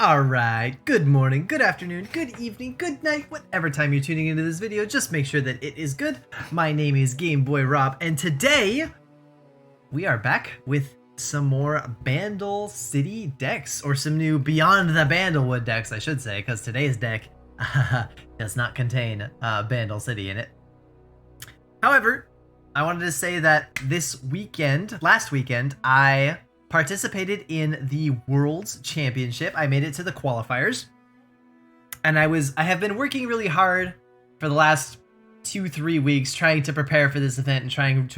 Alright, good morning, good afternoon, good evening, good night, whatever time you're tuning into this video, just make sure that it is good. My name is Game Boy Rob, and today we are back with some more Bandle City decks, or some new Beyond the Bandlewood decks, I should say, because today's deck does not contain Bandle City in it. However, I wanted to say that last weekend, I participated in the World's Championship. I made it to the qualifiers, and I have been working really hard for the last 2-3 weeks trying to prepare for this event and trying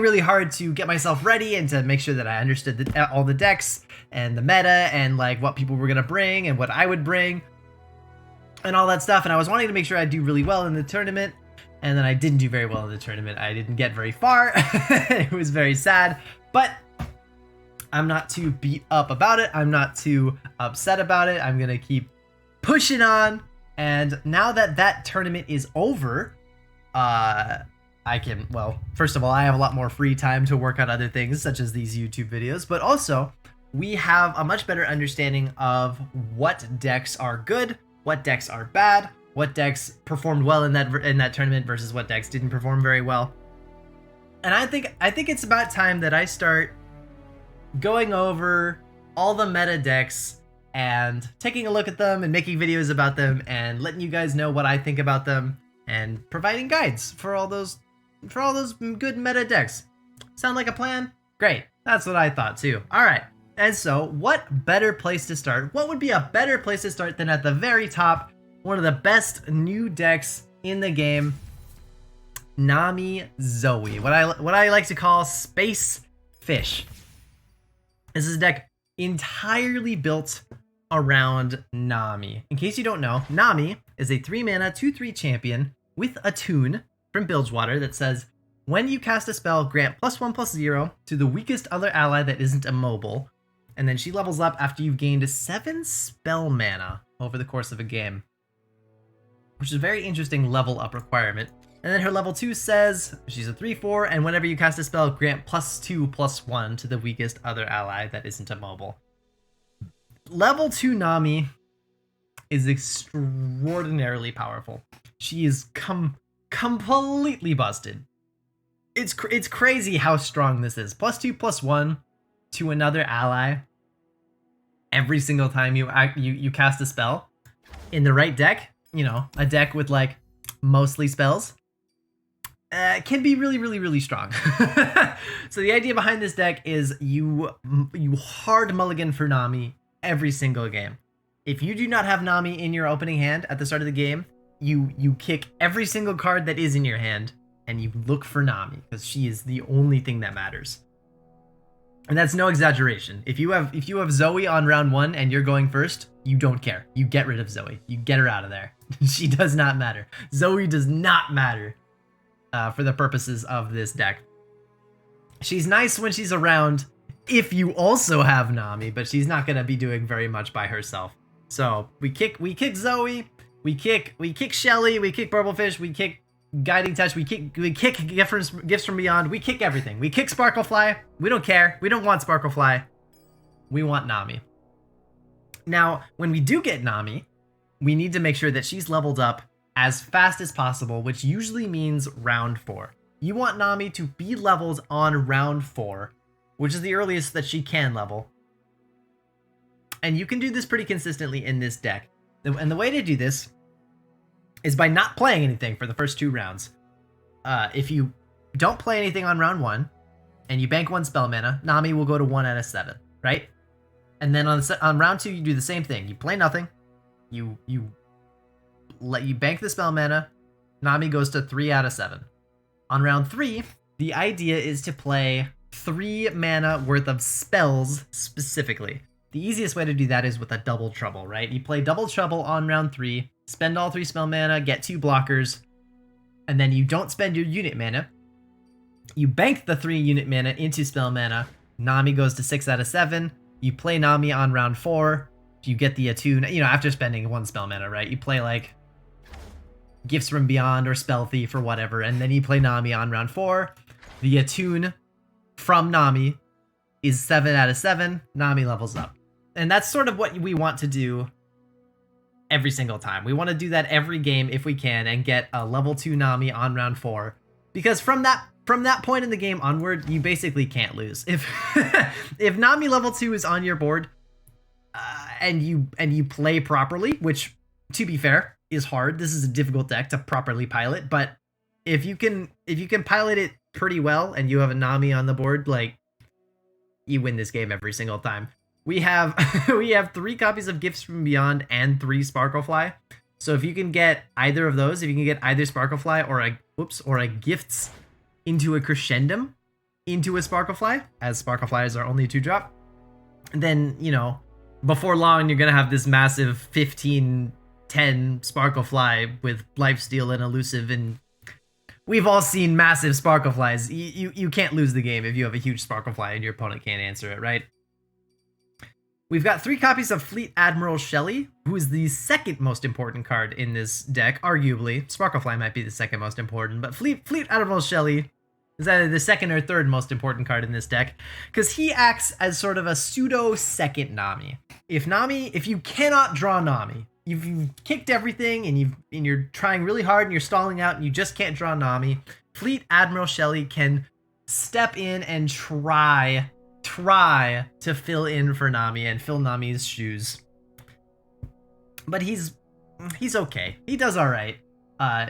really hard to get myself ready and to make sure that I understood all the decks and the meta and like what people were gonna bring and what I would bring and all that stuff. And I was wanting to make sure I do really well in the tournament, and then I didn't do very well in the tournament. I didn't get very far. It was very sad, but I'm not too beat up about it. I'm not too upset about it. I'm gonna keep pushing on. And now that that tournament is over, first of all, I have a lot more free time to work on other things, such as these YouTube videos, but also we have a much better understanding of what decks are good, what decks are bad, what decks performed well in that tournament versus what decks didn't perform very well. And I think it's about time that I start going over all the meta decks and taking a look at them and making videos about them and letting you guys know what I think about them and providing guides for all those good meta decks. Sound like a plan? Great. That's what I thought too. All right. And so what better place to start? What would be a better place to start than at the very top, one of the best new decks in the game, Nami Zoe. What I like to call Space Fish. This is a deck entirely built around Nami. In case you don't know, Nami is a 3-mana 2/3 champion with a tune from Bilgewater that says, when you cast a spell, grant +1/+0 to the weakest other ally that isn't immobile. And then she levels up after you've gained 7 spell mana over the course of a game, which is a very interesting level up requirement. And then her level 2 says she's a 3/4, and whenever you cast a spell, grant +2/+1 to the weakest other ally that isn't immobile. Level 2 Nami is extraordinarily powerful. She is completely busted. It's crazy how strong this is. +2/+1 to another ally every single time you cast a spell in the right deck. You know, a deck with like mostly spells. Can be really strong. So the idea behind this deck is you hard mulligan for Nami every single game. If you do not have Nami in your opening hand at the start of the game, you kick every single card that is in your hand and you look for Nami, because she is the only thing that matters. And that's no exaggeration. If you have Zoe on round 1 and you're going first, you don't care. You get rid of Zoe. You get her out of there. She does not matter. Zoe does not matter. For the purposes of this deck. She's nice when she's around if you also have Nami, but she's not going to be doing very much by herself. So we kick Zoe, we kick Shelly, we kick Burblefish, we kick Guiding Touch, we kick Gifts from Beyond, we kick everything. We kick Sparklefly. We don't care. We don't want Sparklefly. We want Nami. Now, when we do get Nami, we need to make sure that she's leveled up as fast as possible, which usually means round 4. You want Nami to be leveled on round 4, which is the earliest that she can level. And you can do this pretty consistently in this deck. And the way to do this is by not playing anything for the first 2 rounds. If you don't play anything on round 1, and you bank 1 spell mana, Nami will go to 1 out of 7, right? And then on round 2, you do the same thing. You play nothing. You bank the spell mana, Nami goes to 3 out of 7. On round 3, the idea is to play 3 mana worth of spells specifically. The easiest way to do that is with a double trouble, right? You play double trouble on round 3, spend all 3 spell mana, get 2 blockers, and then you don't spend your unit mana. You bank the 3 unit mana into spell mana, Nami goes to 6 out of 7, you play Nami on round 4, you get the attune, after spending 1 spell mana, right? You play like Gifts from Beyond or Spell Thief or whatever, and then you play Nami on round 4. The attune from Nami is 7 out of 7. Nami levels up. And that's sort of what we want to do every single time. We want to do that every game if we can and get a level 2 Nami on round 4. Because from that point in the game onward, you basically can't lose. If if Nami level 2 is on your board and you play properly, which to be fair is hard. This is a difficult deck to properly pilot, but if you can pilot it pretty well and you have a Nami on the board, like, you win this game every single time. We have 3 copies of Gifts from Beyond and 3 Sparklefly. So if you can get either of those, if you can get either Sparklefly or a Gifts into a Crescendum into a Sparklefly, as Sparkleflies are only 2-drop, then, you know, before long you're gonna have this massive 15-10 Sparklefly with Lifesteal and Elusive, and we've all seen massive Sparkleflies. You can't lose the game if you have a huge Sparklefly and your opponent can't answer it, right? We've got 3 copies of Fleet Admiral Shelley, who is the second most important card in this deck, arguably. Sparklefly might be the second most important, but Fleet Admiral Shelley is either the second or third most important card in this deck, because he acts as sort of a pseudo second Nami. If you cannot draw Nami, you've kicked everything and you're trying really hard and you're stalling out and you just can't draw Nami, Fleet Admiral Shelley can step in and try to fill in for Nami and fill Nami's shoes. But he's okay. He does all right.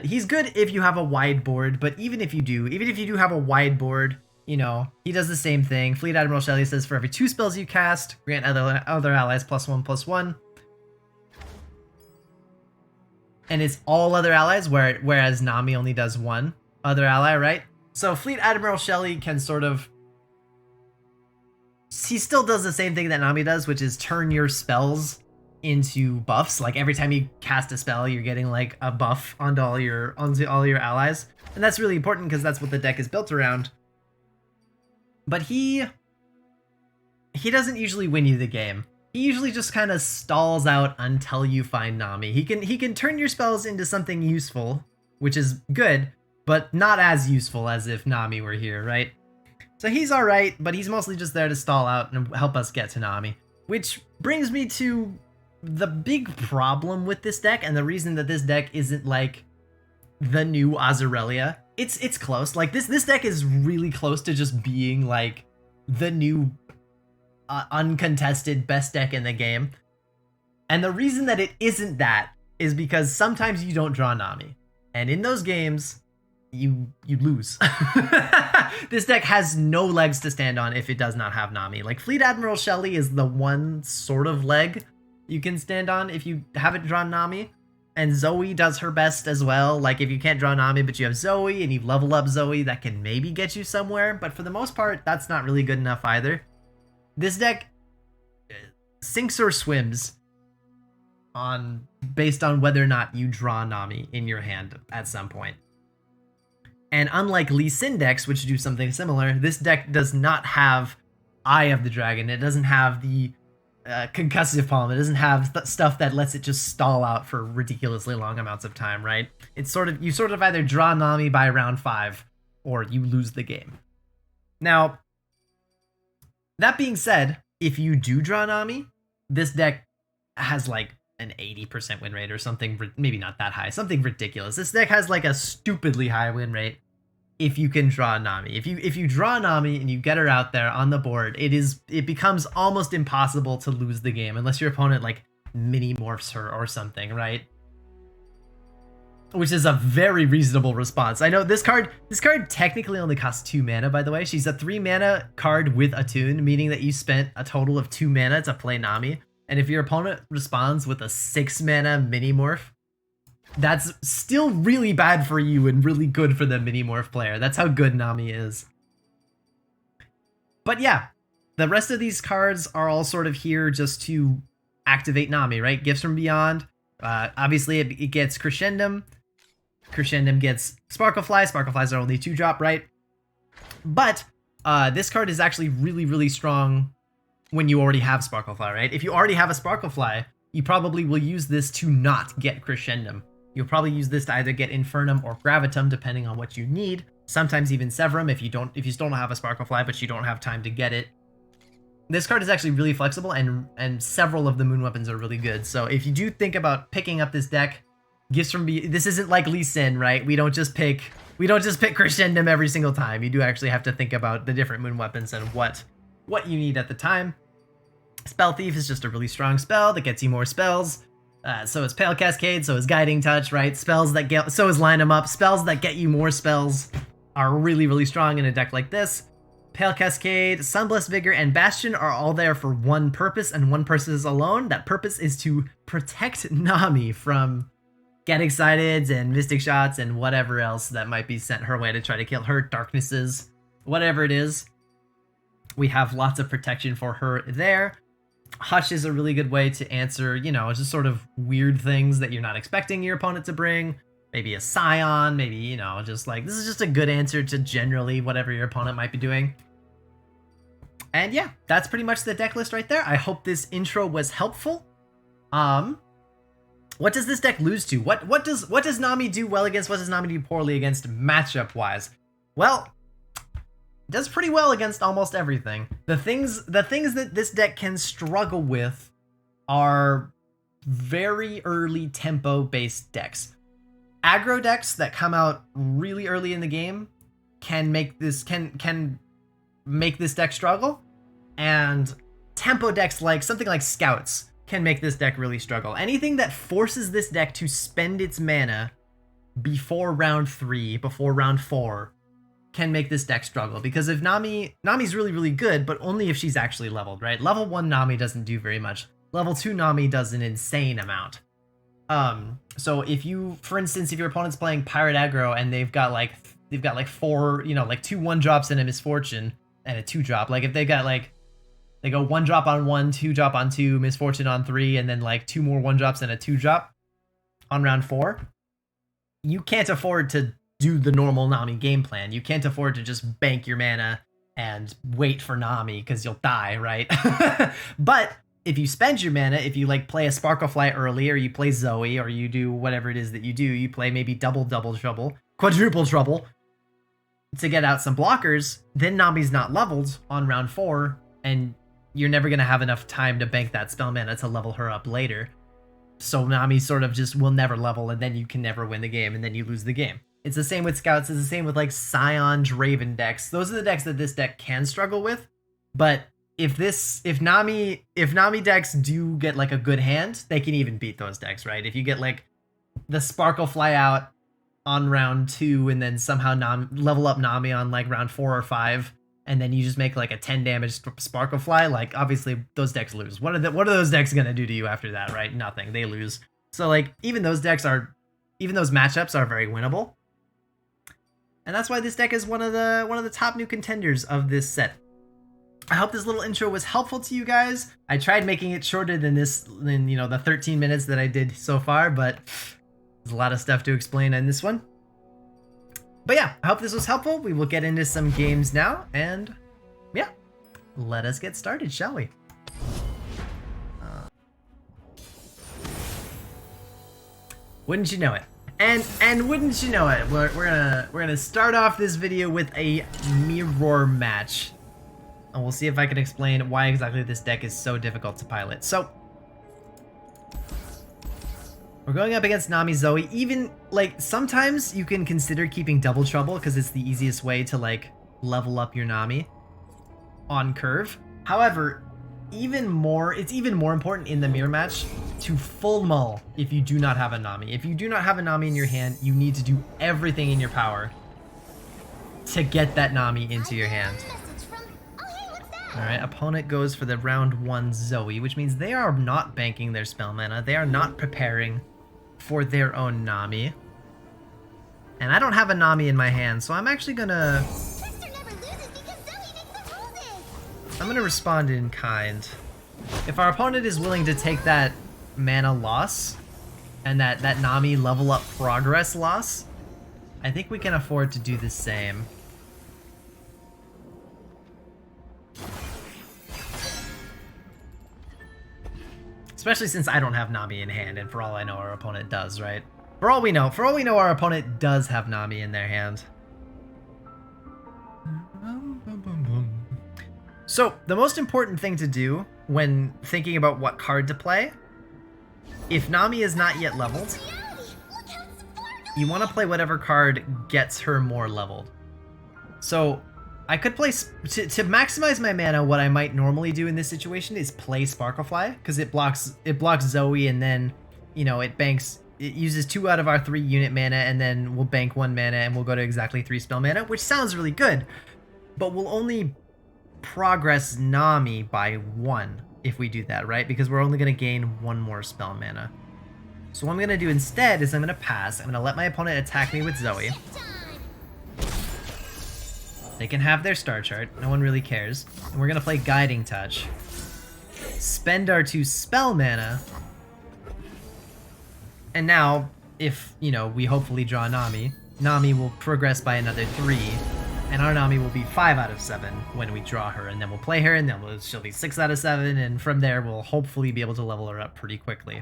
He's good if you have a wide board, but even if you do have a wide board, you know, he does the same thing. Fleet Admiral Shelley says for every 2 spells you cast, grant other allies +1/+1. And it's all other allies, whereas Nami only does 1 other ally, right? So Fleet Admiral Shelley can sort of... He still does the same thing that Nami does, which is turn your spells into buffs. Like every time you cast a spell, you're getting like a buff onto all your allies. And that's really important because that's what the deck is built around. But he doesn't usually win you the game. He usually just kind of stalls out until you find Nami. He can turn your spells into something useful, which is good, but not as useful as if Nami were here, right? So he's alright, but he's mostly just there to stall out and help us get to Nami. Which brings me to the big problem with this deck, and the reason that this deck isn't like the new Azarelia. It's close. Like this deck is really close to just being like the new uncontested best deck in the game. And the reason that it isn't that is because sometimes you don't draw Nami. And in those games, you lose. This deck has no legs to stand on if it does not have Nami. Like Fleet Admiral Shelley is the one sort of leg you can stand on if you haven't drawn Nami. And Zoe does her best as well. Like if you can't draw Nami but you have Zoe and you level up Zoe, that can maybe get you somewhere. But for the most part, that's not really good enough either. This deck sinks or swims based on whether or not you draw Nami in your hand at some point. And unlike Lee Sin decks, which do something similar, this deck does not have Eye of the Dragon. It doesn't have the Concussive Palm. It doesn't have stuff that lets it just stall out for ridiculously long amounts of time, right? It's you sort of either draw Nami by round 5 or you lose the game. Now, that being said, if you do draw Nami, this deck has like an 80% win rate or something, maybe not that high, something ridiculous. This deck has like a stupidly high win rate if you can draw Nami. If you draw Nami and you get her out there on the board, it becomes almost impossible to lose the game unless your opponent like mini morphs her or something, right? Which is a very reasonable response. I know this card technically only costs 2 mana, by the way. She's a 3 mana card with Attune, meaning that you spent a total of 2 mana to play Nami. And if your opponent responds with a 6 mana mini morph, that's still really bad for you and really good for the mini morph player. That's how good Nami is. But yeah, the rest of these cards are all sort of here just to activate Nami, right? Gifts from Beyond. Obviously, it gets Crescendum. Crescendum gets Sparklefly. Sparkleflies are only 2-drop, right? But this card is actually really, really strong when you already have Sparklefly, right? If you already have a Sparklefly, you probably will use this to not get Crescendum. You'll probably use this to either get Infernum or Gravitum, depending on what you need. Sometimes even Severum if you still don't have a Sparklefly, but you don't have time to get it. this card is actually really flexible, and several of the moon weapons are really good. So if you do think about picking up this deck, Gifts from this isn't like Lee Sin, right? We don't just pick Crescendum every single time. You do actually have to think about the different moon weapons and what you need at the time. Spell Thief is just a really strong spell that gets you more spells. So is Pale Cascade, so is Guiding Touch, right? Spells that get, so is Line 'em Up. Spells that get you more spells are really, really strong in a deck like this. Pale Cascade, Sunblessed Vigor, and Bastion are all there for one purpose, and one purpose alone. That purpose is to protect Nami from Get Excited and Mystic Shots and whatever else that might be sent her way to try to kill her, Darknesses, whatever it is. We have lots of protection for her there. Hush is a really good way to answer, you know, just sort of weird things that you're not expecting your opponent to bring. Maybe a Scion, maybe, you know, just like, this is just a good answer to generally whatever your opponent might be doing. And yeah, that's pretty much the deck list right there. I hope this intro was helpful. What does this deck lose to? What does Nami do well against? What does Nami do poorly against matchup-wise? Well, it does pretty well against almost everything. The things that this deck can struggle with are very early tempo-based decks. Aggro decks that come out really early in the game can make this make this deck struggle, and tempo decks like something like Scouts can make this deck really struggle. Anything that forces this deck to spend its mana before round 3, before round 4, can make this deck struggle. Because if Nami's really, really good, but only if she's actually leveled, right? Level 1 Nami doesn't do very much. Level 2 Nami does an insane amount. So if you, for instance, if your opponent's playing Pirate Aggro and they've got like 4, you know, like 2 1-drops and a Misfortune and a 2-drop, like if they got like, they go 1-drop on 1, 2-drop on 2, Misfortune on 3, and then like 2 more 1-drops and a 2-drop on round 4, you can't afford to do the normal Nami game plan. You can't afford to just bank your mana and wait for Nami because you'll die, right? But if you spend your mana, if you like play a Sparklefly early, or you play Zoe, or you do whatever it is that you do, you play maybe double trouble, quadruple trouble to get out some blockers, then Nami's not leveled on round 4, and you're never going to have enough time to bank that spell mana to level her up later. So Nami sort of just will never level, and then you can never win the game, and then you lose the game. It's the same with Scouts, it's the same with like Scion, Draven decks. Those are the decks that this deck can struggle with, but if Nami decks do get like a good hand, they can even beat those decks, right? If you get like the Sparklefly out on round 2 and then somehow level up Nami on like round 4 or 5, and then you just make like a 10 damage Sparklefly, like obviously those decks lose. What are those decks gonna do to you after that, right? Nothing. They lose. So like even those matchups are very winnable. And that's why this deck is one of the top new contenders of this set. I hope this little intro was helpful to you guys. I tried making it shorter than you know, the 13 minutes that I did so far, but there's a lot of stuff to explain in this one. But yeah, I hope this was helpful. We will get into some games now, and yeah, let us get started, shall we? Wouldn't you know it? And wouldn't you know it? We're gonna start off this video with a mirror match. And we'll see if I can explain why exactly this deck is so difficult to pilot. So, we're going up against Nami Zoe. Even, like, sometimes you can consider keeping Double Trouble because it's the easiest way to, like, level up your Nami on curve. However, it's even more important in the mirror match to full mull if you do not have a Nami. If you do not have a Nami in your hand, you need to do everything in your power to get that Nami into your hand. Alright, opponent goes for the round 1 Zoe, which means they are not banking their spell mana. They are not preparing for their own Nami. And I don't have a Nami in my hand, so I'm actually gonna... I'm gonna respond in kind. If our opponent is willing to take that mana loss, and that Nami level up progress loss, I think we can afford to do the same. Especially since I don't have Nami in hand, and for all I know, our opponent does, right? For all we know, our opponent does have Nami in their hand. So the most important thing to do when thinking about what card to play, if Nami is not yet leveled, you want to play whatever card gets her more leveled. So I could play, to maximize my mana, what I might normally do in this situation is play Sparklefly, because it blocks Zoe, and then, you know, it uses 2 out of our 3 unit mana, and then we'll bank 1 mana and we'll go to exactly 3 spell mana, which sounds really good, but we'll only progress Nami by 1 if we do that, right? Because we're only going to gain 1 more spell mana. So what I'm going to do instead is I'm going to pass. I'm going to let my opponent attack me with Zoe. They can have their star chart. No one really cares. And we're going to play Guiding Touch. Spend our 2 spell mana. And now, if, you know, we hopefully draw Nami, Nami will progress by another 3. And our Nami will be 5 out of 7 when we draw her, and then we'll play her, and then she'll be 6 out of 7, and from there we'll hopefully be able to level her up pretty quickly.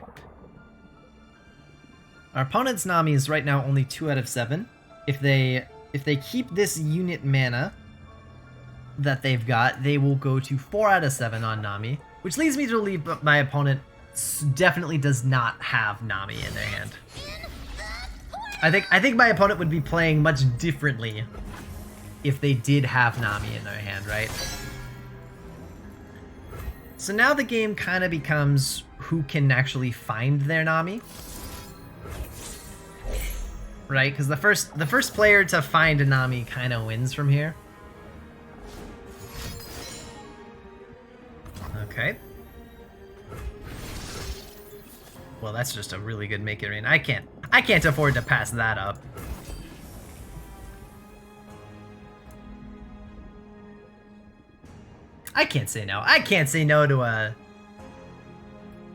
Our opponent's Nami is right now only 2 out of 7. If they keep this unit mana that they've got, they will go to 4 out of 7 on Nami, which leads me to believe my opponent definitely does not have Nami in their hand. I think my opponent would be playing much differently if they did have Nami in their hand, right? So now the game kind of becomes who can actually find their Nami, right? Because the first player to find a Nami kind of wins from here. Okay. Well, that's just a really good make it rain. I can't afford to pass that up. I can't say no. I can't say no to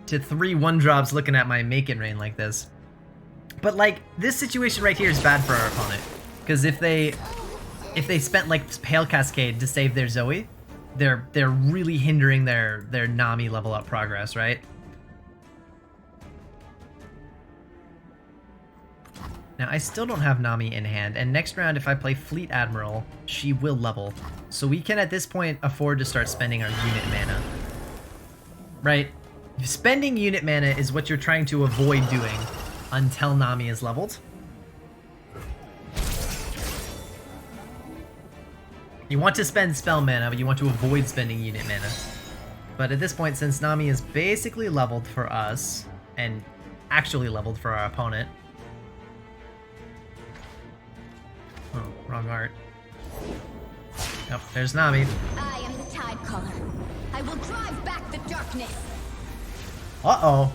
3 1-drops looking at my make it rain like this. But like, this situation right here is bad for our opponent, because if they spent like Pale Cascade to save their Zoe, they're really hindering their Nami level up progress, right? Now, I still don't have Nami in hand, and next round, if I play Fleet Admiral, she will level. So we can, at this point, afford to start spending our unit mana. Right? Spending unit mana is what you're trying to avoid doing until Nami is leveled. You want to spend spell mana, but you want to avoid spending unit mana. But at this point, since Nami is basically leveled for us, and actually leveled for our opponent... Oh, wrong art. Yep, there's Nami. I am the Tide Caller. I will drive back the darkness. Uh-oh.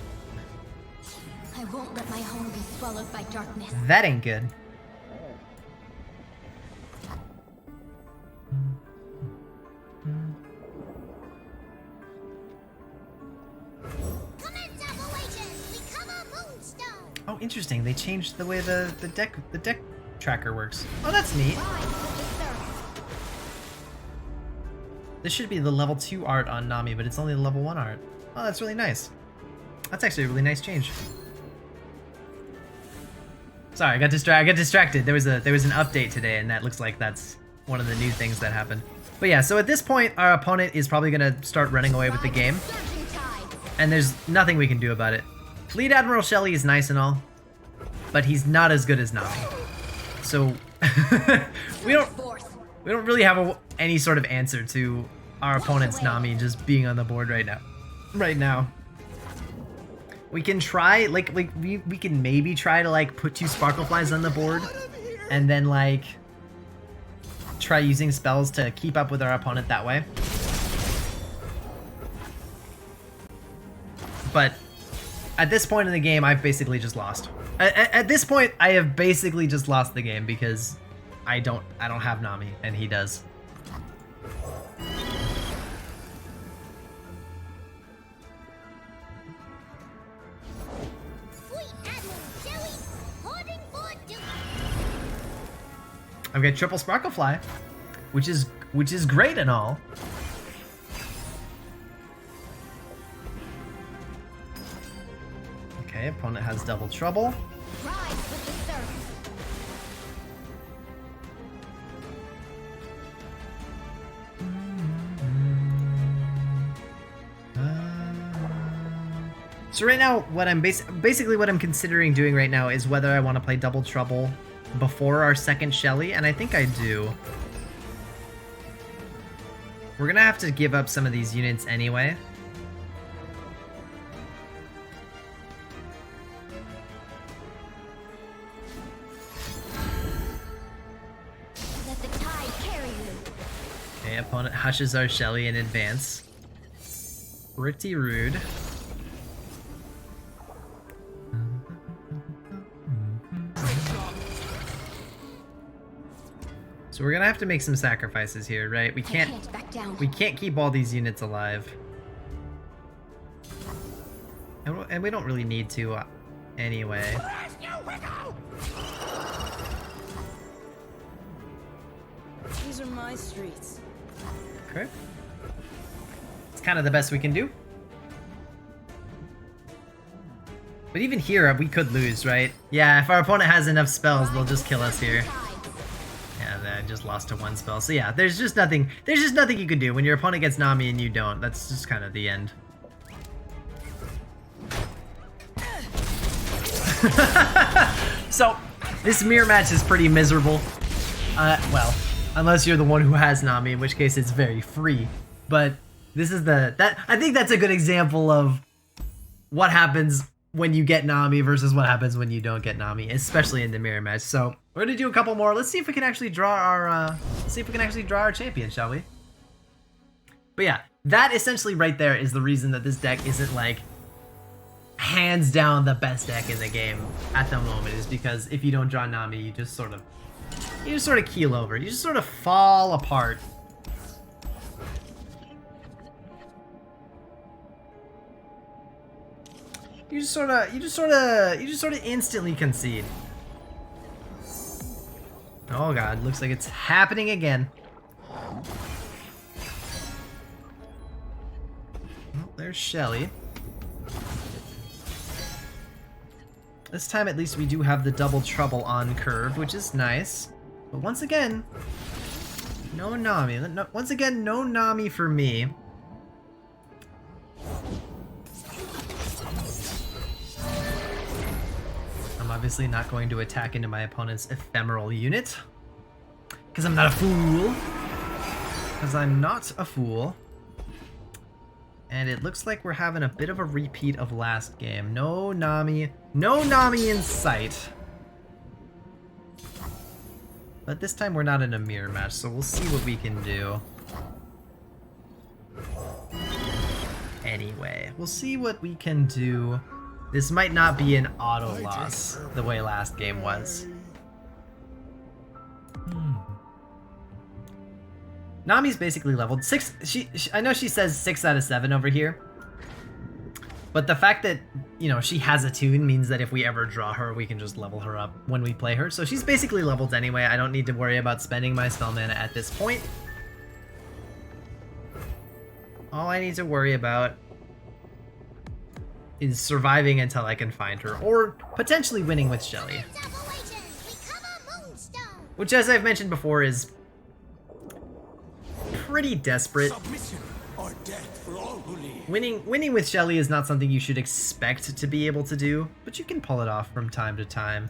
I won't let my home be swallowed by darkness. That ain't good. Oh, interesting. They changed the way the deck tracker works. Oh, that's neat. This should be the level 2 art on Nami, but it's only the level 1 art. Oh, that's really nice. That's actually a really nice change. Sorry, I got distracted. There was an update today, and that looks like that's one of the new things that happened. But yeah, so at this point, our opponent is probably gonna start running away with the game, and there's nothing we can do about it. Fleet Admiral Shelley is nice and all, but he's not as good as Nami. So we don't really have any sort of answer to our opponent's Nami just being on the board right now. We can try, we can maybe try to like put 2 Sparkleflies on the board, and then like try using spells to keep up with our opponent that way. But at this point in the game, I've basically just lost. At this point, I have basically just lost the game because I don't have Nami, and he does. I've got triple Sparklefly, which is great and all. Okay, opponent has double trouble. Rise with the surf. So right now, what I'm basically what I'm considering doing right now is whether I want to play Double Trouble before our second Shelly, and I think I do. We're gonna have to give up some of these units anyway. Let the tide carry you. Okay, opponent hushes our Shelly in advance. Pretty rude. So we're gonna have to make some sacrifices here, right? We can't back down. We can't keep all these units alive. And we don't really need to anyway. These are my streets. Okay. It's kind of the best we can do. But even here, we could lose, right? Yeah, if our opponent has enough spells, they'll just kill us here. Yeah, I just lost to one spell. So yeah, there's just nothing you can do when your opponent gets Nami and you don't. That's just kind of the end. So, this mirror match is pretty miserable. Well, unless you're the one who has Nami, in which case it's very free. But this is I think that's a good example of what happens when you get Nami versus what happens when you don't get Nami, especially in the mirror match. So we're gonna do a couple more. Let's see if we can actually draw our champion, shall we? But yeah, that essentially right there is the reason that this deck isn't like hands down the best deck in the game at the moment, is because if you don't draw Nami, you just sort of keel over. You just sort of fall apart. You just sort of instantly concede. Oh god, looks like it's happening again. Oh, there's Shelly. This time at least we do have the Double Trouble on curve, which is nice. But once again, no Nami. Once again, no Nami for me. I'm obviously not going to attack into my opponent's ephemeral unit. Because I'm not a fool. Because I'm not a fool. And it looks like we're having a bit of a repeat of last game. No Nami in sight. But this time we're not in a mirror match, so we'll see what we can do. Anyway, we'll see what we can do. This might not be an auto loss the way last game was. Nami's basically leveled 6. I know she says 6 out of 7 over here. But the fact that, you know, she has a tune means that if we ever draw her, we can just level her up when we play her. So she's basically leveled anyway. I don't need to worry about spending my spell mana at this point. All I need to worry about is surviving until I can find her, or potentially winning with Shelly. Which, as I've mentioned before, is pretty desperate. Winning with Shelly is not something you should expect to be able to do, but you can pull it off from time to time.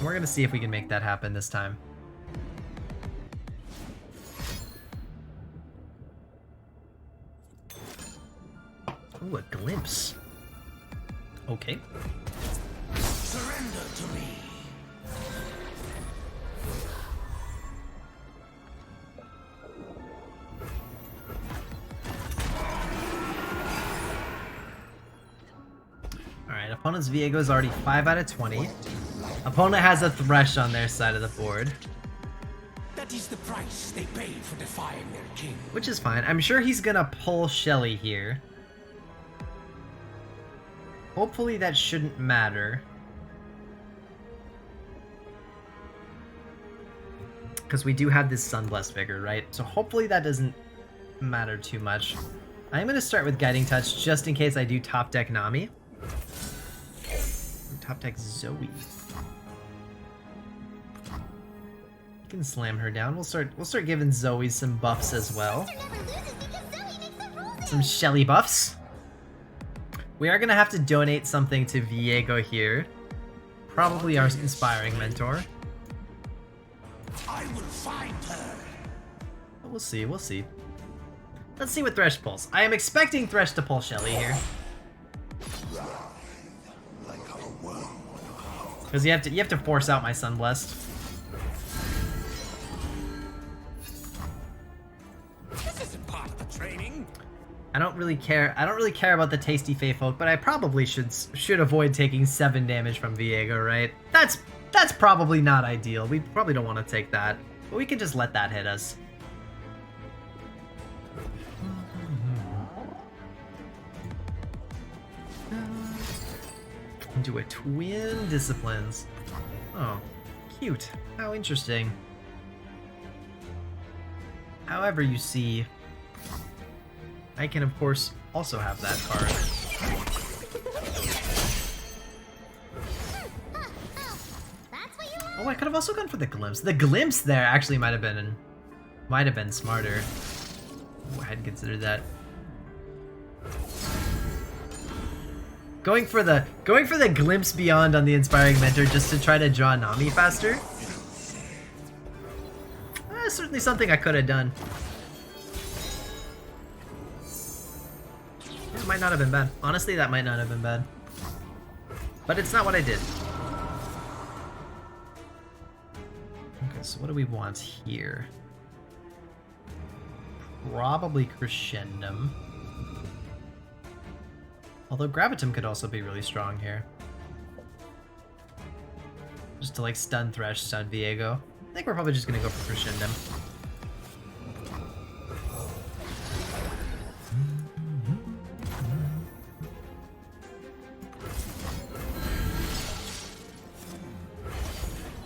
We're gonna see if we can make that happen this time. Ooh, a glimpse. Okay. Surrender to me. Alright, opponent's Viego is already 5 out of 20. Opponent has a Thresh on their side of the board. That is the price they pay for defying their king. Which is fine. I'm sure he's gonna pull Shelly here. Hopefully that shouldn't matter. Because we do have this Sunblessed Vigor, right? So hopefully that doesn't matter too much. I'm going to start with Guiding Touch just in case I do top deck Nami. Top deck Zoe. You can slam her down. We'll start giving Zoe some buffs as well. Never loses because some Shelly buffs. We are gonna have to donate something to Viego here. Probably our inspiring mentor. I will find her. We'll see, we'll see. Let's see what Thresh pulls. I am expecting Thresh to pull Shelly here. Because you have to force out my Sunblessed. This isn't part of the training. I don't really care about the tasty Fey folk, but I probably should avoid taking 7 damage from Viego, right? That's probably not ideal. We probably don't want to take that. But we can just let that hit us. Into a twin disciplines. Oh, cute. How interesting. However, you see, I can of course also have that card. Oh, I could have also gone for the glimpse. The glimpse there actually might have been smarter. Ooh, I hadn't considered that. Going for the glimpse beyond on the inspiring mentor just to try to draw Nami faster. Certainly something I could have done. It might not have been bad. Honestly, that might not have been bad. But it's not what I did. Okay, so what do we want here? Probably Crescendum. Although Gravitum could also be really strong here. Just to like stun Thresh, stun Viego. I think we're probably just gonna go for Crescendum.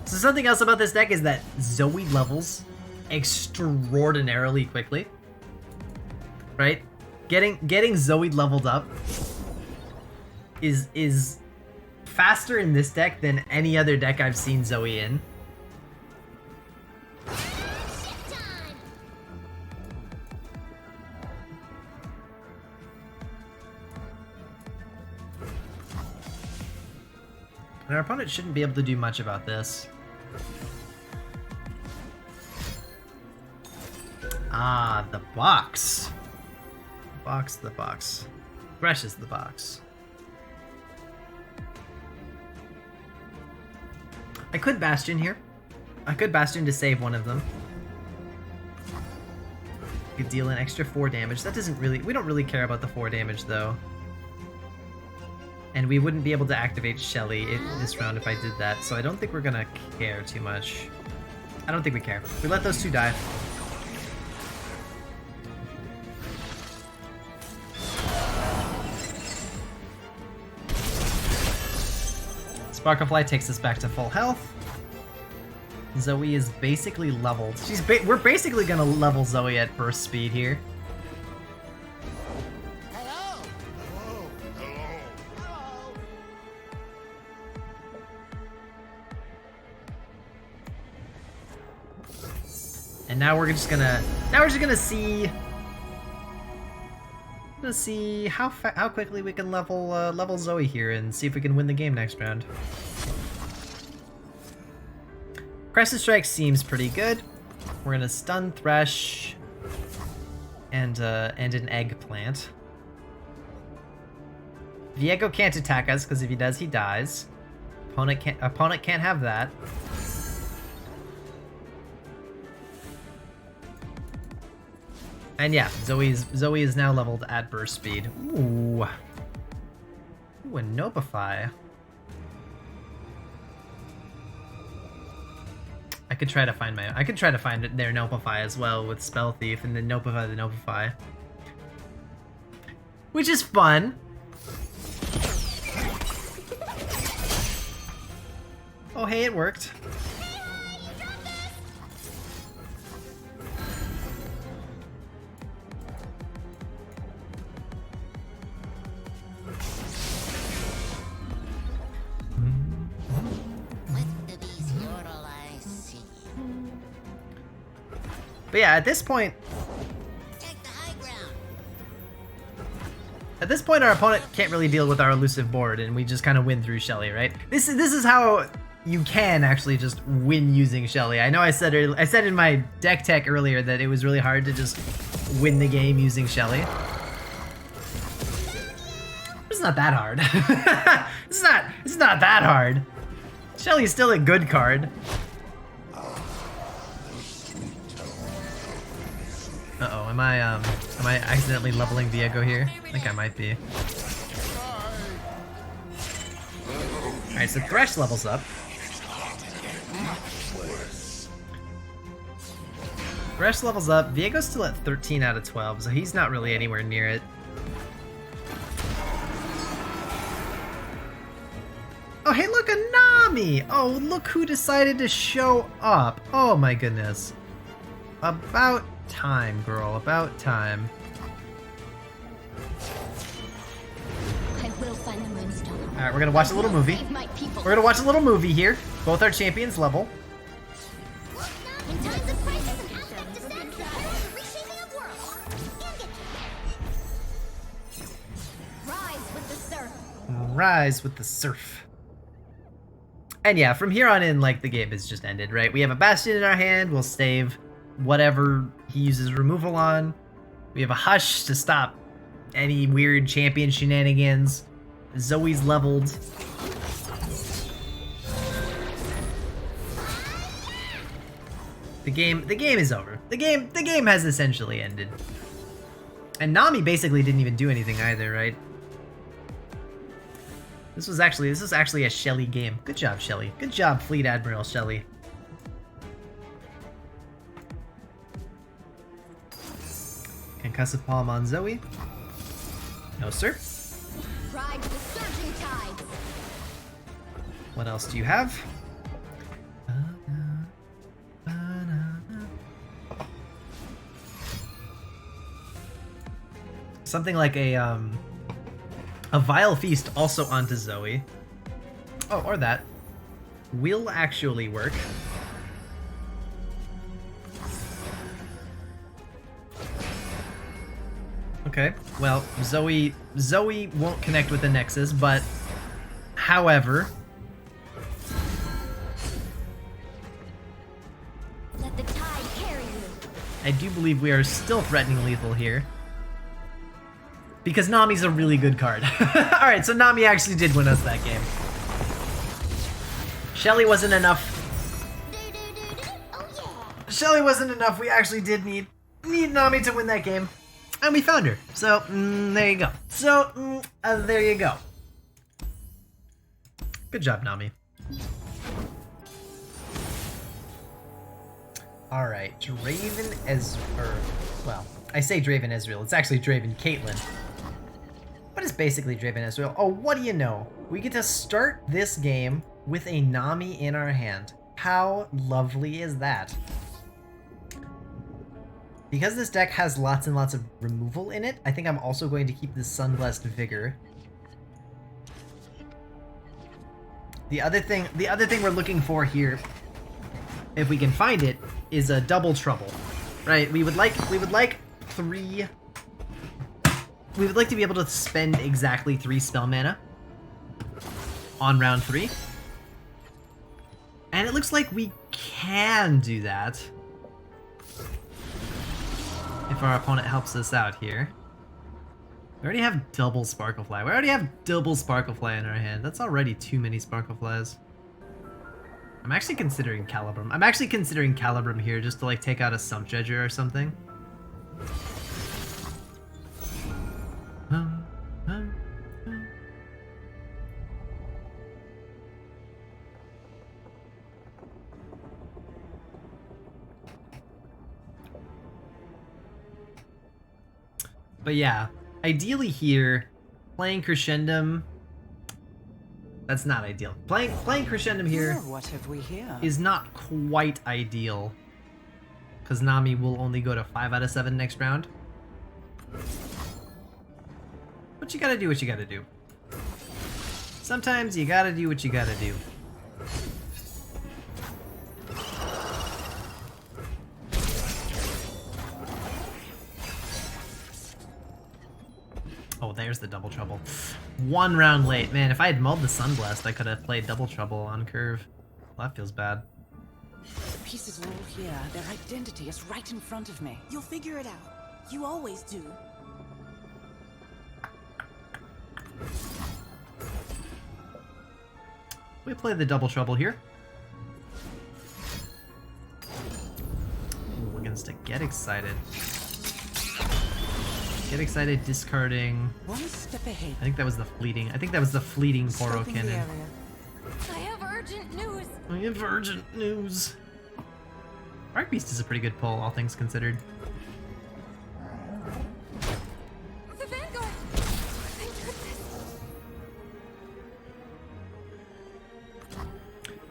So something else about this deck is that Zoe levels extraordinarily quickly. Right? Getting Zoe leveled up is faster in this deck than any other deck I've seen Zoe in. And our opponent shouldn't be able to do much about this. Ah, the box. The box. Thresh is the box. I could Bastion here. I could Bastion to save one of them. Could deal an extra 4 damage. That doesn't really... We don't really care about the 4 damage, though. And we wouldn't be able to activate Shelly this round if I did that, so I don't think we're gonna care too much. I don't think we care. We let those 2 die. Sparklefly takes us back to full health. Zoe is basically leveled. We're basically gonna level Zoe at burst speed here. Hello. Hello. Hello. Hello. And now we're just gonna see. Let's see how quickly we can level Zoe here and see if we can win the game next round. Crescent Strike seems pretty good. We're gonna stun Thresh and an eggplant. Viego can't attack us because if he does, he dies. Opponent can't have that. And yeah, Zoe is now leveled at burst speed. Ooh, a Nopify. I could try to find their Nopify as well with Spell Thief and then Nopify the Nopify, which is fun. Oh hey, it worked. But yeah, at this point, Take the high ground. At this point, our opponent can't really deal with our elusive board, and we just kind of win through Shelly, right? This is how you can actually just win using Shelly. I know I said in my deck tech earlier that it was really hard to just win the game using Shelly. It's not that hard. It's not that hard. Shelly's still a good card. Uh-oh, am I accidentally leveling Viego here? I think I might be. Alright, so Thresh levels up. Thresh levels up. Viego's still at 13 out of 12, so he's not really anywhere near it. Oh, hey, look, a Nami! Oh, look who decided to show up. Oh my goodness. About time, girl. About time. I will find the Moonstone. Alright, we're gonna watch a little movie. Save my people. We're gonna watch a little movie here. Both our champions level. In times of crisis and affect descent, herald the reshaping of worlds. Rise with the surf. Rise with the surf. And yeah, from here on in, like, the game has just ended, right? We have a Bastion in our hand. We'll save whatever he uses removal on. We have a Hush to stop any weird champion shenanigans. Zoe's leveled. The game is over. The game has essentially ended. And Nami basically didn't even do anything either, right? This was actually a Shelly game. Good job, Shelly. Good job, Fleet Admiral Shelly. Concussive Palm on Zoe. No, sir. Ride the surging tides. What else do you have? Something like a Vile Feast also onto Zoe. Oh, or that. Will actually work. Okay, well, Zoe won't connect with the Nexus, but however, Let the tide carry you. I do believe we are still threatening lethal here. Because Nami's a really good card. Alright, so Nami actually did win us that game. Shelly wasn't enough. Oh yeah. Shelly wasn't enough. We actually did need Nami to win that game. And we found her. So, there you go. So, there you go. Good job, Nami. Alright, Draven well, I say Draven Ezreal. It's actually Draven Caitlyn. But it's basically Draven Ezreal. Oh, what do you know? We get to start this game with a Nami in our hand. How lovely is that? Because this deck has lots and lots of removal in it, I think I'm also going to keep this Sunblessed Vigor. The other thing we're looking for here, if we can find it, is a double trouble. Right? We would like three. We would like to be able to spend exactly 3 spell mana on round 3. And it looks like we can do that if our opponent helps us out here. We already have double Sparklefly. We already have double Sparklefly in our hand. That's already too many Sparkleflies. I'm actually considering Calibrum. I'm actually considering Calibrum here just to like take out a Sump Dredger or something. But yeah, ideally here, playing Crescendum, that's not ideal. Playing Crescendum here What have we here? is not quite ideal, because Nami will only go to 5 out of 7 next round. But you gotta do what you gotta do. Sometimes you gotta do what you gotta do. Oh, there's the double trouble. 1 round late. Man, if I had mulled the Sunblast, I could have played double trouble on curve. Well, that feels bad. The pieces are all here. Their identity is right in front of me. You'll figure it out. You always do. We play the double trouble here. Ooh, against a Get Excited. Get Excited, discarding. One step ahead. I think that was the fleeting. Poro Scoping the Cannon. area. I have urgent news. I have urgent news. Arc Beast is a pretty good pull, all things considered. The Vanguard. Thank goodness.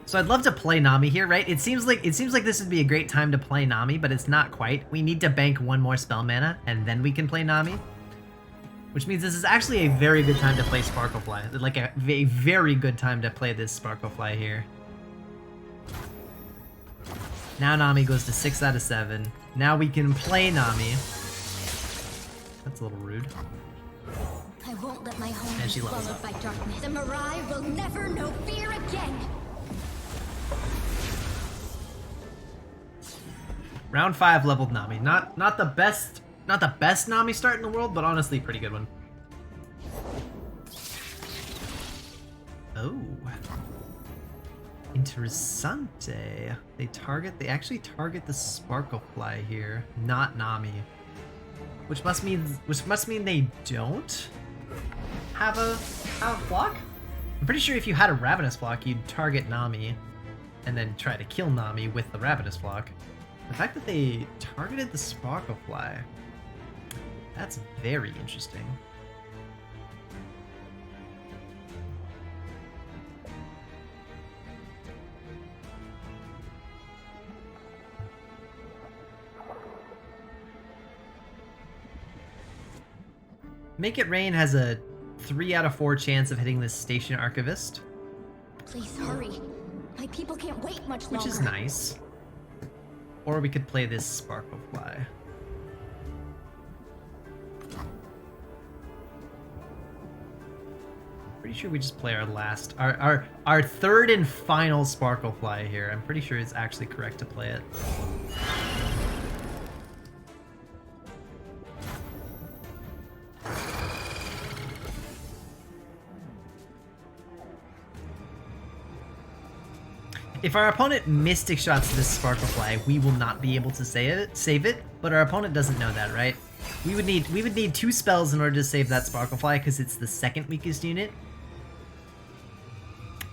So I'd love to play Nami here, right? It seems like this would be a great time to play Nami, but it's not quite. We need to bank 1 more spell mana, and then we can play Nami. Which means this is actually a very good time to play Sparklefly. Like a very good time to play this Sparklefly here. Now Nami goes to 6 out of 7. Now we can play Nami. That's a little rude. I won't let my home And be she levels swallowed up. by darkness. The Mirai will never know fear again. Round 5 leveled Nami. Not the best Nami start in the world, but honestly a pretty good one. Oh. Interessante. They actually target the Sparklefly here, not Nami. Which must mean they don't have a block? I'm pretty sure if you had a Ravenous block, you'd target Nami and then try to kill Nami with the Ravenous block. The fact that they targeted the Sparklefly, that's very interesting. Make It Rain has a 3 out of 4 chance of hitting this Station Archivist, Please hurry. My people can't wait much longer. which is nice. Or we could play this Sparklefly. Pretty sure we just play our third and final Sparklefly here. I'm pretty sure it's actually correct to play it. If our opponent Mystic Shots this Sparklefly, we will not be able to save it, but our opponent doesn't know that, right? We would need 2 spells in order to save that Sparklefly because it's the second weakest unit.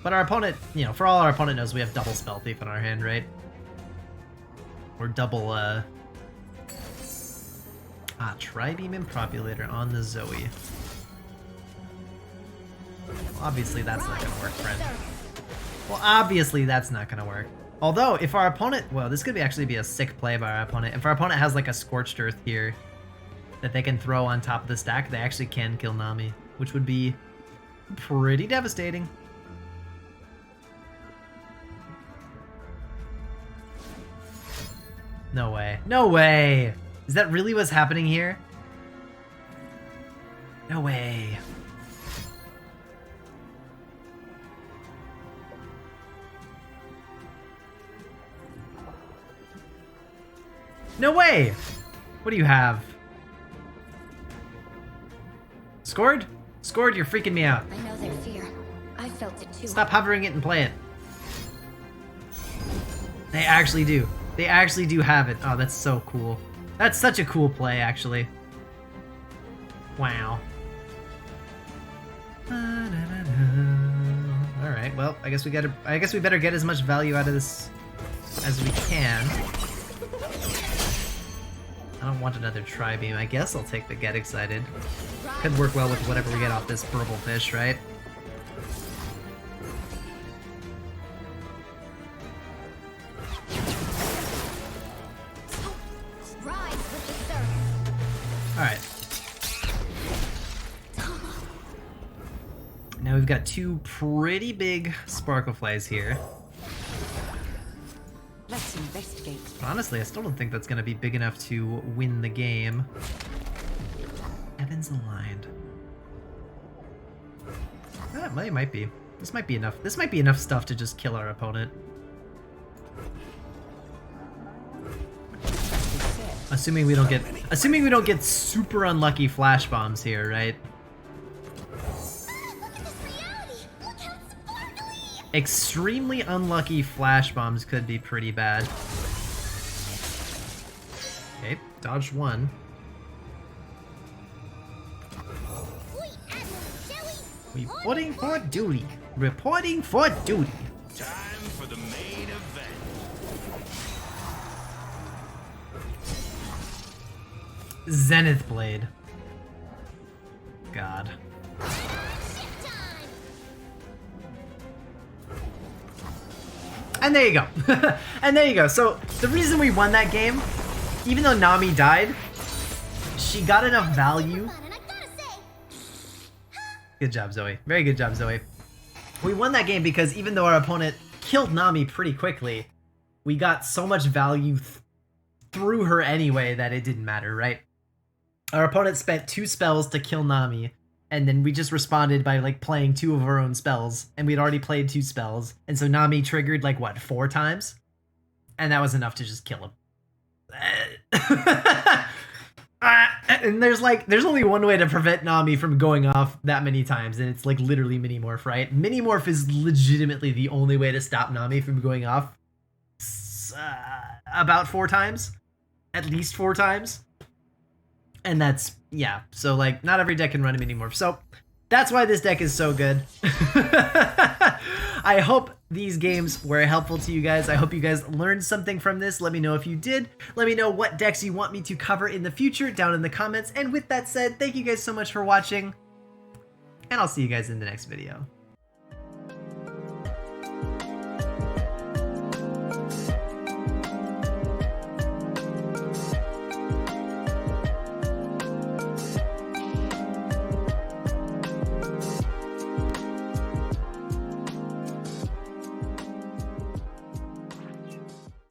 But our opponent, you know, for all our opponent knows, we have double Spell Thief in our hand, right? Or double Tri-Beam Impropulator on the Zoe. Obviously that's not gonna work, friend. Well, obviously that's not gonna work. Although, if our opponent... Well, this could actually be a sick play by our opponent. If our opponent has like a Scorched Earth here that they can throw on top of the stack, they actually can kill Nami, which would be pretty devastating. No way. No way! Is that really what's happening here? No way. No way! What do you have? Scored? Scored, you're freaking me out. I know their fear. I felt it too. Stop hovering it and play it. They actually do. They actually do have it. Oh, that's so cool. That's such a cool play, actually. Wow. Alright, well, I guess we better get as much value out of this as we can. I don't want another Tri-Beam. I guess I'll take the Get Excited. Could work well with whatever we get off this Purple Fish, right? Rise with the surf. Alright. Now we've got 2 pretty big Sparkleflies here. Let's investigate. But honestly, I still don't think that's going to be big enough to win the game. Heaven's aligned. well, it might be. This might be enough. This might be enough stuff to just kill our opponent. Assuming we don't get super unlucky flash bombs here, right? Look at this reality! Look how sparkly! Extremely unlucky flash bombs could be pretty bad. Okay, dodged one. Reporting for duty. Reporting for duty. Time for the main event. Zenith Blade. God. And there you go. And there you go. So the reason we won that game, even though Nami died, she got enough value. Good job, Zoe. Very good job, Zoe. We won that game because even though our opponent killed Nami pretty quickly, we got so much value through her anyway that it didn't matter, right? Our opponent spent 2 spells to kill Nami, and then we just responded by like playing 2 of our own spells, and we'd already played 2 spells, and so Nami triggered like what, 4 times? And that was enough to just kill him. And there's only one way to prevent Nami from going off that many times, and it's like literally Minimorph, right? Minimorph is legitimately the only way to stop Nami from going off about 4 times. At least 4 times. And that's, yeah, so like not every deck can run a Minimorph. So that's why this deck is so good. I hope these games were helpful to you guys. I hope you guys learned something from this. Let me know if you did. Let me know what decks you want me to cover in the future down in the comments. And with that said, thank you guys so much for watching, and I'll see you guys in the next video.